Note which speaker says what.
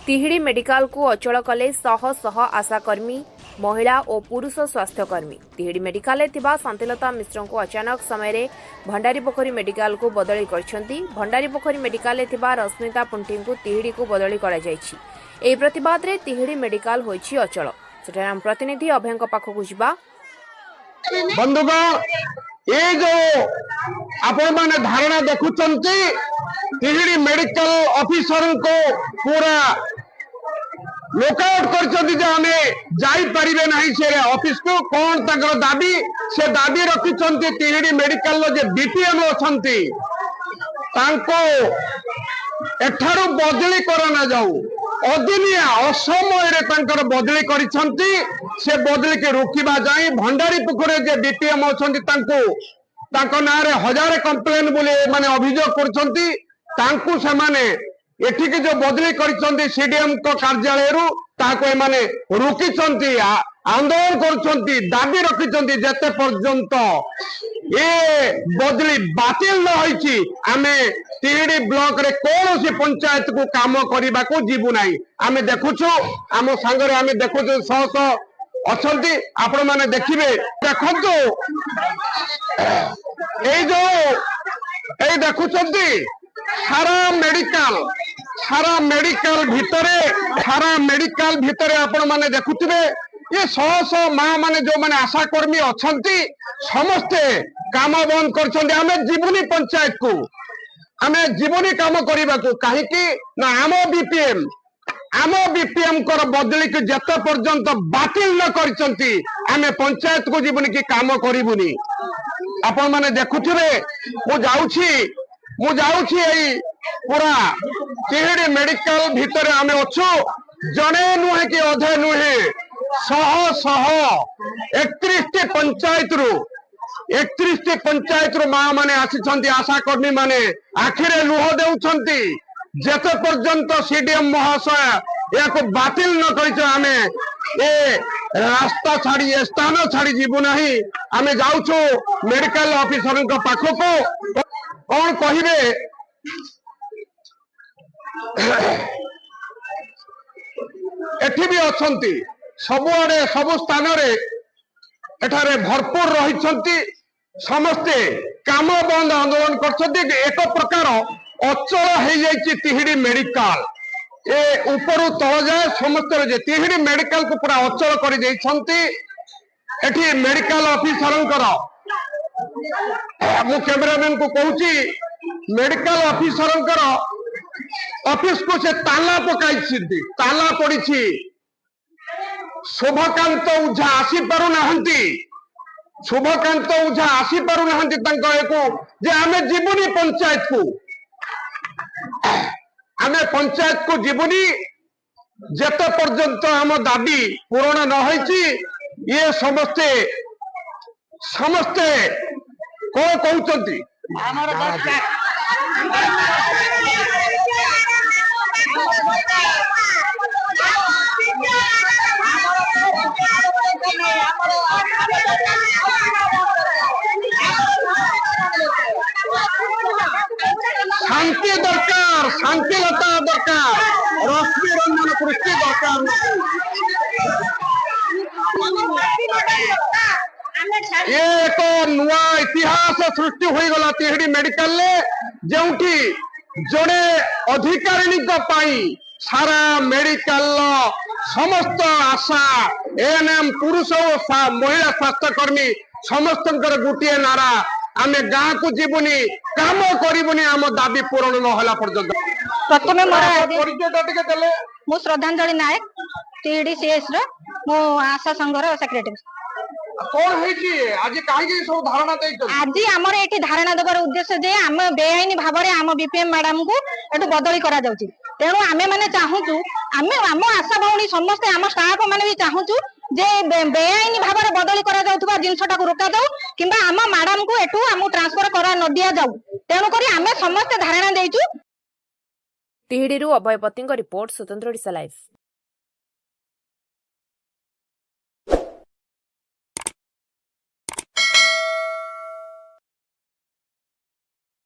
Speaker 1: तिहिड़ी medical को अचल कले शह शह आशाकर्मी महिला और पुरुष स्वास्थ्यकर्मी। तिहिड़ी मेडिकल शांतिलता मिश्र को अचानक समय भंडारीपोखरी मेडिकल को बदली करछंती। भंडारीपोखरी मेडिकल रश्मिता पुंटी को तिहिड़ी को बदली करा जायछि। एही प्रतिवाद रे तिहिड़ी मेडिकल होइछि अचल। सेठार हम प्रतिनिधि अभयंक पाखकु जिबा।
Speaker 2: बंधुगण, ये जो आपण माने धारणा देखुचंती तिहिड़ी मेडिकल ऑफिसर को पूरा लुकआउट करचंती जे हमें जाई परिबे नहीं से ऑफिस को। कौन तंकर दाबी से दाबी रखिचंती तिहिड़ी मेडिकल लो जे बीपीएम अछंती तांको एठारु बदली करना जाऊ। अदिनिया असमय रे तांकर बदली करिसंती। से बदली के रोकिबा जाई भंडारीपोखरी जे बीपीएम अछंती तांको तांको नारे हजार कंप्लेन बोले माने अभियोग करछंती। तांको से माने एठी के जो बदली करिसंती सीडीएम को कार्यालय रु ताको माने रोकिसंती, आंदोलन करछंती, दाबी रखिसंती जते पर्यंत ये बदली बातिल न होईची आमे तिहिड़ी ब्लॉक रे कोनोसी पंचायत को काम करिबा को जीवु नाही। आमे देखुछु आम संगरे आमे देखुछु सह सह अछंती। आपण माने देखिबे देखंतु ए जो ए देखुछंती सारा मेडिकल भितरे आपण माने देखुथिबे ये शह शह माँ माने जो माने आशाकर्मी अछंती समस्ते काम बंद करछंती। आमे जीवनी पंचायत को आमे जीवनी काम करिबा को काहे कि ना आम बीपीएम कर बदली के जते पर्यंत बातिल न करछंती आमे पंचायत को जीवनी की काम करिबुनी। आपण माने देखुथिबे मु जाउछि एई पूरा तिहिड़ी मेडिकल भितरे आमे अछु। जने नुहे कि अधे नुहे शह शह 31 पंचायत रु माँ माने आसीछंती। आशाकर्मी माने आखिरे लुह देउछंती जेते पर्यंत सीडीएम महाशय या बातिल न करिछ आमे ए रास्ता छाड़ी ए स्थान छाड़ी जीवु नहीं। आमे जाउछु मेडिकल ऑफिसर को पाखको कौन कहिबे एठी भी अछंती सबुआडे सबु स्थान रे एठारे भरपूर रहिछंती। समस्ते काम बंद आंदोलन करछंती। एक प्रकार अचल हो जाइछि तिहिड़ी मेडिकल ए ऊपर तल जाए समस्त जे तिहिड़ी मेडिकल को पूरा अचल कर देइछंती। एठी मेडिकल ऑफिसर मु कैमरामैन को कहूची मेडिकल ऑफिसर ऑफिस को से ताला पकाई ताला पड़ी शुभकांत उझा आसी पारु नाहंती। शुभकांत उझा आसी पारु नाहंती जे आमे जीवनी पंचायत को पंचायत को जीवनी जेते पर्यंत आम दाबी पूरण न होईची ये समस्ते कौन कहउचंती शांति दरकार, शांतिलता दरकार, रश्मि रंजन पुष्टि दरकार। ये एक नुआ इतिहास सृष्टि हो गला तिहिड़ी मेडिकल जोठी जड़े अधिकारी सारा मेडिकल समस्त आशा एएनएम पुरुष और महिला स्वास्थ्यकर्मी समस्त गोटे नारा आमे गाँ को जीवनी काम करिबुनी आम दाबी पूरण न होला पर्यंत।
Speaker 3: प्रथमे मु श्रद्धांजलि नायक टीडी सीएस रो मो आशा संघर सेक्रेटरी।
Speaker 2: कौन है आज कहीं सब धारणा
Speaker 3: आज आमर एठी धारणा देवार उद्देश्य जे आम बेआईन भाव में आम बीपीएम मैडम को एटू बदली करा जाउची। तेणु आमे माने चाहूचु आमे आम आशा भौणी समस्त आम स्टाफ माने भी चाहूचु जे बेआईन भाव में बदली करा जाउथबा जिनसटा को रोका जाऊ किंबा आम मैडम को एटू आम ट्रांसफर करा न दिया जाऊ। तेणु करी आमे समस्त धारणा देइचु।
Speaker 1: तिहिड़ी अभय पति रिपोर्ट स्वतंत्र ओडिशा लाइव।